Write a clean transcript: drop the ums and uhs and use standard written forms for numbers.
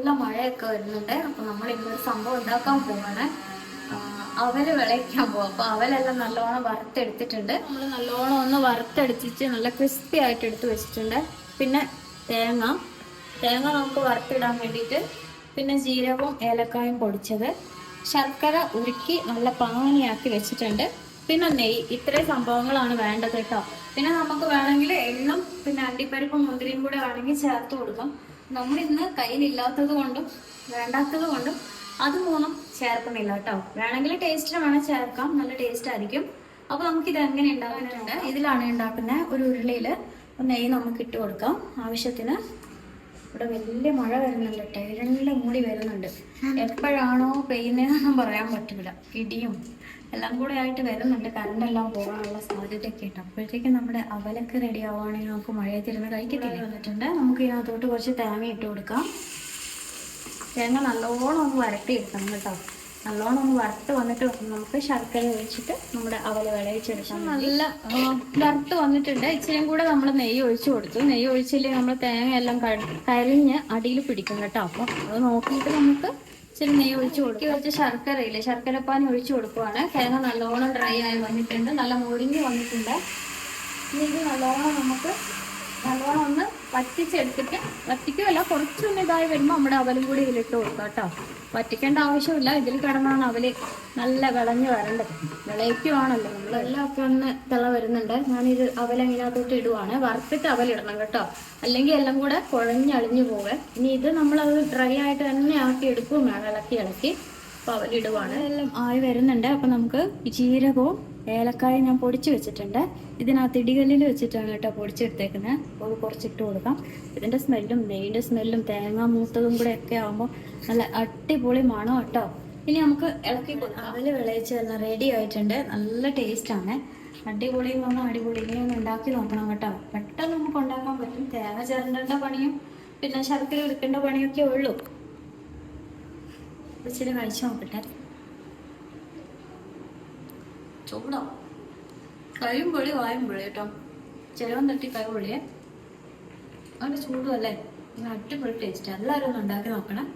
നല്ല മഴയൊക്കെ വരുന്നുണ്ട്. അപ്പൊ നമ്മൾ ഇന്നൊരു സംഭവം ഉണ്ടാക്കാൻ പോവാണ്. അവല് വിളയിക്കാൻ പോവാം. അപ്പൊ അവലെല്ലാം നല്ലോണം വറുത്തെടുത്തിട്ടുണ്ട്. നമ്മൾ നല്ലോണം ഒന്ന് വറുത്തെടുത്തിട്ട് നല്ല ക്രിസ്പി ആയിട്ട് എടുത്ത് വെച്ചിട്ടുണ്ട്. പിന്നെ തേങ്ങ നമുക്ക് വറുത്തിടാൻ വേണ്ടിയിട്ട്, പിന്നെ ജീരകവും ഏലക്കായും പൊടിച്ചത്, ശർക്കര ഉരുക്കി നല്ല പാനിയാക്കി വെച്ചിട്ടുണ്ട്, പിന്നെ നെയ്യ്. ഇത്രയും സംഭവങ്ങളാണ് വേണ്ടത് കേട്ടോ. പിന്നെ നമുക്ക് വേണമെങ്കിൽ എള്ളും പിന്നെ അണ്ടിപ്പരിപ്പും മുന്തിരിയും കൂടെ വേണമെങ്കിൽ ചേർത്ത് കൊടുക്കാം. നമ്മളിന്ന് കയ്യിലില്ലാത്തത് കൊണ്ടും വേണ്ടാത്തത് കൊണ്ടും അത് മൂന്നും ചേർക്കുന്നില്ല കേട്ടോ. വേണമെങ്കിൽ ടേസ്റ്റിന് വേണം ചേർക്കാം, നല്ല ടേസ്റ്റ് ആയിരിക്കും. അപ്പൊ നമുക്ക് ഇത് എങ്ങനെ ഉണ്ടാക്കുന്നുണ്ട്, ഇതിലാണ് ഉണ്ടാക്കുന്നത്. ഒരു ഉരുളിയില് നെയ്യ് നമുക്ക് ഇട്ട് കൊടുക്കാം ആവശ്യത്തിന്. ഇവിടെ വലിയ മഴ വരുന്നുണ്ട് കേട്ടോ, ഇരുണ്ട് മൂടി വരുന്നുണ്ട്. എപ്പോഴാണോ പെയ്യുന്നതെന്നൊന്നും പറയാൻ പറ്റില്ല. ഇടിയും എല്ലാം കൂടെ ആയിട്ട് വരുന്നുണ്ട്. കറണ്ടെല്ലാം പോകാനുള്ള സാധ്യതയൊക്കെ ഉണ്ട്. അപ്പോഴത്തേക്കും നമ്മുടെ അവലൊക്കെ റെഡി ആവുകയാണെങ്കിൽ നമുക്ക് മഴയത്തിരുന്ന് കഴിക്കത്തില്ല. വന്നിട്ടുണ്ട്. നമുക്ക് ഇതിനകത്തോട്ട് കുറച്ച് തേങ്ങ ഇട്ട് കൊടുക്കാം. തേങ്ങ നല്ലോണം ഒന്ന് വരട്ടിയെടുക്കണം കേട്ടോ. നല്ലോണം ഒന്ന് വറുത്ത് വന്നിട്ട് നമുക്ക് ശർക്കര ഒഴിച്ചിട്ട് നമ്മുടെ അവല് വിളയിച്ചെടുക്കാം. നല്ല വറുത്ത് വന്നിട്ടുണ്ട്. ഇച്ചിരിയും കൂടെ നമ്മൾ നെയ്യ് ഒഴിച്ചു കൊടുത്തു. നെയ്യ് ഒഴിച്ചില്ലെങ്കിൽ നമ്മൾ തേങ്ങ എല്ലാം കരിഞ്ഞ് അടിയിൽ പിടിക്കും കേട്ടോ. അപ്പം അത് നോക്കിയിട്ട് നമുക്ക് ഇച്ചിരി നെയ്യ് ഒഴിച്ചു കൊടുക്കും. കുറച്ച് ശർക്കരയില്ലേ, ശർക്കരപ്പാനി ഒഴിച്ചു കൊടുക്കുവാണ്. തേങ്ങ നല്ലോണം ഡ്രൈ ആയി വന്നിട്ടുണ്ട്, നല്ല മുരിഞ്ഞ് വന്നിട്ടുണ്ട്. ഇനി ഇത് നല്ലോണം ഒന്ന് വറ്റിച്ചെടുത്തിട്ട്, വറ്റിക്കുമല്ല കുറച്ചൊന്ന് ഇതായി വരുമ്പോൾ നമ്മുടെ അവലും കൂടി ഇതിലിട്ട് കൊടുക്കാം കേട്ടോ. വറ്റിക്കേണ്ട ആവശ്യമില്ല, ഇതിൽ കിടന്നാണ് അവല് നല്ല വിളഞ്ഞ് വരേണ്ടത്. വിളയിക്കുവാണല്ലോ നമ്മളെല്ലാം. ഒക്കെ ഒന്ന് തിള വരുന്നുണ്ട്. ഞാനിത് അവലതിനകത്തോട്ട് ഇടുവാണ്. വറുത്തിട്ട് അവലിടണം കേട്ടോ, അല്ലെങ്കിൽ എല്ലാം കൂടെ കുഴഞ്ഞളിഞ്ഞു പോവേ. ഇനി ഇത് നമ്മളത് ഡ്രൈ ആയിട്ട് തന്നെ ആക്കി എടുക്കും വേണം, ഇളക്കി. അപ്പോൾ അവലിടുവാണ്. എല്ലാം ആയി വരുന്നുണ്ട്. അപ്പം നമുക്ക് ജീരകവും ഏലക്കായും ഞാൻ പൊടിച്ച് വെച്ചിട്ടുണ്ട്. ഇതിനകത്ത് ഇടികല്ലിൽ വെച്ചിട്ടാണ് കേട്ടോ പൊടിച്ചെടുത്തേക്കുന്നത്. അപ്പോൾ കുറച്ചിട്ട് കൊടുക്കാം. ഇതിൻ്റെ സ്മെല്ലും നെയ്യിൻ്റെ സ്മെല്ലും തേങ്ങ മൂത്തതും കൂടെ ഒക്കെ ആകുമ്പോൾ നല്ല അടിപൊളി മണം കേട്ടോ. ഇനി നമുക്ക് ഇളക്കി കൊടുക്കാം. അവല് വിളയിച്ച് എല്ലാം റെഡി ആയിട്ടുണ്ട്. നല്ല ടേസ്റ്റാണ്. അടിപൊളി എന്ന് പറഞ്ഞാൽ അടിപൊളി. ഇനി ഒന്ന് ഉണ്ടാക്കി നോക്കണം കേട്ടോ. പെട്ടെന്ന് നമുക്ക് ഉണ്ടാക്കാൻ പറ്റും. തേങ്ങ ചേരേണ്ട പണിയും പിന്നെ ശർക്കര എടുക്കേണ്ട പണിയൊക്കെ ഉള്ളൂ. ഇച്ചിരി കഴിച്ചു നോക്കട്ടെ. ചൂടോ കഴിയും പൊളി വായും പൊളി കേട്ടോ. ചിലവൻ തട്ടി കൈ പൊളിയേ. അങ്ങനെ ചൂടും അല്ലേ, അടിപൊളി ടേസ്റ്റ്. എല്ലാവരും ഒന്ന് ഉണ്ടാക്കി നോക്കണം.